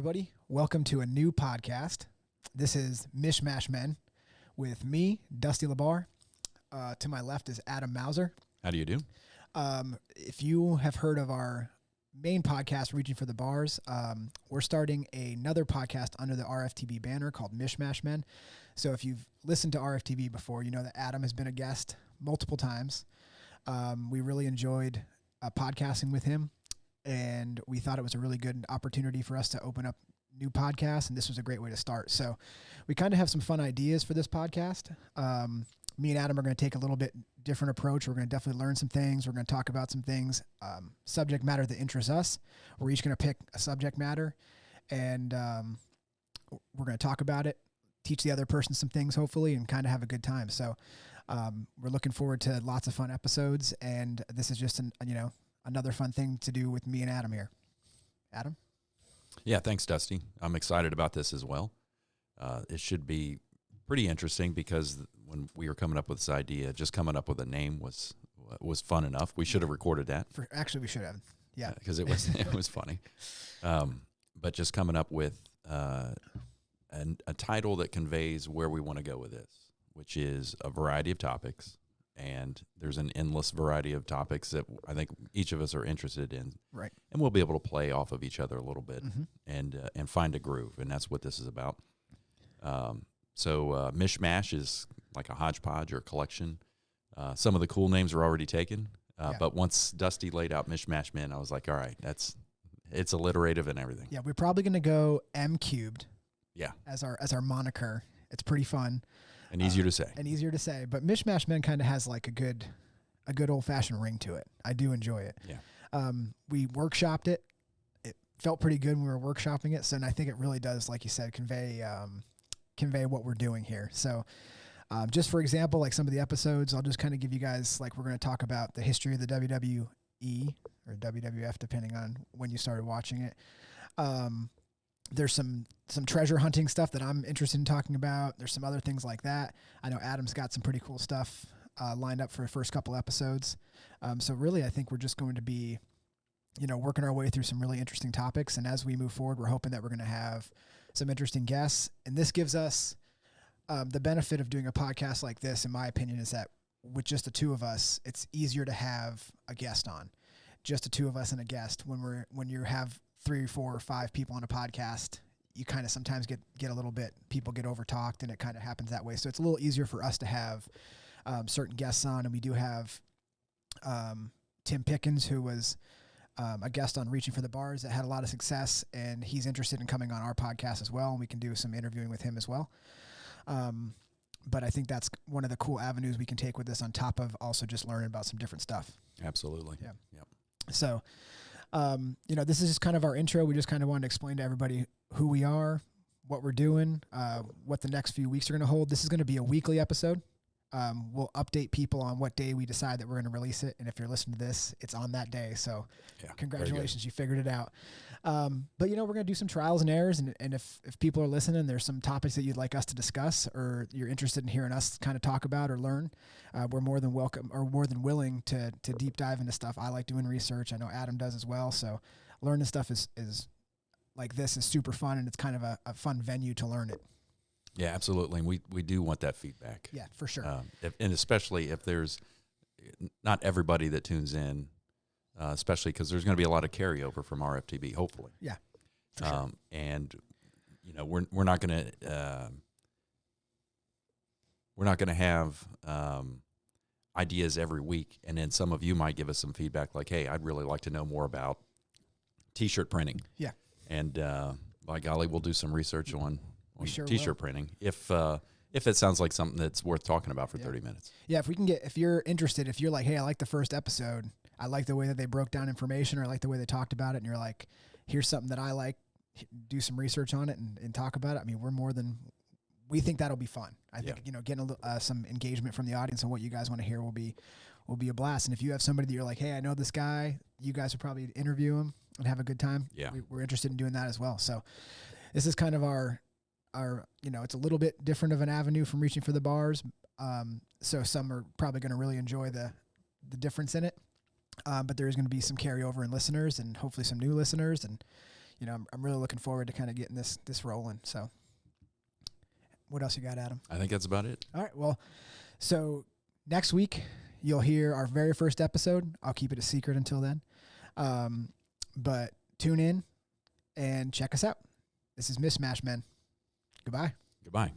everybody. Welcome to a new podcast. This is Mish Men with me, Dustin Labar. To my left is Adam Mauser. How do you do? If you have heard of our main podcast, Reaching for the Bars, we're starting another podcast under the RFTB banner called Mish Men. So if you've listened to RFTB before, you know that Adam has been a guest multiple times. We really enjoyed podcasting with him, and we thought it was a really good opportunity for us to open up new podcasts, and this was a great way to start. So we kind of have some fun ideas for this podcast. Me and Adam are going to take a little bit different approach. We're going to definitely learn some things. We're going to talk about some things, subject matter that interests us. We're each going to pick a subject matter, and we're going to talk about it, teach the other person some things, hopefully, and kind of have a good time. So we're looking forward to lots of fun episodes, and this is just another fun thing to do with me and Adam here. Adam? Yeah, thanks, Dusty. I'm excited about this as well. It should be pretty interesting because when we were coming up with this idea, just coming up with a name was fun enough. We should have recorded that. Actually, we should have. Yeah, because it was funny. But just coming up with a title that conveys where we want to go with this, which is a variety of topics. And there's an endless variety of topics that I think each of us are interested in. Right. And we'll be able to play off of each other a little bit and find a groove. And that's what this is about. So Mishmash is like a hodgepodge or a collection. Some of the cool names are already taken. But once Dusty laid out Mishmash Men, I was like, all right, it's alliterative and everything. Yeah, we're probably going to go M cubed. Yeah. As our moniker. It's pretty fun. And easier to say. But Mishmash Men kind of has like a good old-fashioned ring to it. I do enjoy it. Yeah. We workshopped it. It felt pretty good when we were workshopping it. So, and I think it really does, like you said, convey what we're doing here. So just for example, like some of the episodes, I'll just kind of give you guys, like, we're going to talk about the history of the WWE or WWF, depending on when you started watching it. There's some treasure hunting stuff that I'm interested in talking about. There's some other things like that. I know Adam's got some pretty cool stuff lined up for the first couple episodes. So really, I think we're just going to be, working our way through some really interesting topics. And as we move forward, we're hoping that we're going to have some interesting guests. And this gives us the benefit of doing a podcast like this, in my opinion, is that with just the two of us, it's easier to have a guest on. Just the two of us and a guest. When you have 3 or 4 or 5 people on a podcast, you kind of sometimes get a little bit, people get over talked, and it kind of happens that way. So it's a little easier for us to have certain guests on. And we do have Tim Pickens, who was a guest on Reaching for the Bars that had a lot of success, and he's interested in coming on our podcast as well. And we can do some interviewing with him as well. But I think that's one of the cool avenues we can take with this, on top of also just learning about some different stuff. Absolutely. Yeah. Yep. So, this is just kind of our intro. We just kind of wanted to explain to everybody who we are, what we're doing, what the next few weeks are going to hold. This is going to be a weekly episode. We'll update people on what day we decide that we're going to release it. And if you're listening to this, it's on that day. So congratulations, you figured it out. But we're going to do some trials and errors. And if people are listening, there's some topics that you'd like us to discuss, or you're interested in hearing us kind of talk about or learn, we're more than welcome, or more than willing to deep dive into stuff. I like doing research. I know Adam does as well. So learning stuff is like, this is super fun, and it's kind of a fun venue to learn it. Yeah, absolutely. And we do want that feedback. Yeah, for sure. And especially if there's not everybody that tunes in, especially because there's going to be a lot of carryover from RFTB, hopefully. Yeah, for sure. And we're not going to have ideas every week, and then some of you might give us some feedback like, "Hey, I'd really like to know more about T-shirt printing." Yeah. And by golly, we'll do some research on sure T-shirt printing if it sounds like something that's worth talking about for 30 minutes. Yeah, if you're interested, if you're like, hey, I like the first episode, I like the way that they broke down information, or I like the way they talked about it, and you're like, here's something that I like, do some research on it and talk about it. I mean, we think that'll be fun. I think, getting some engagement from the audience on what you guys want to hear will be a blast. And if you have somebody that you're like, hey, I know this guy, you guys would probably interview him and have a good time. Yeah. We're interested in doing that as well. So this is kind of our, it's a little bit different of an avenue from Reaching for the Bars. So some are probably going to really enjoy the difference in it. But there's going to be some carryover in listeners, and hopefully some new listeners. And, you know, I'm really looking forward to kind of getting this rolling. So what else you got, Adam? I think that's about it. All right. Well, so next week you'll hear our very first episode. I'll keep it a secret until then. But tune in and check us out. This is Mismatch Men. Goodbye. Goodbye.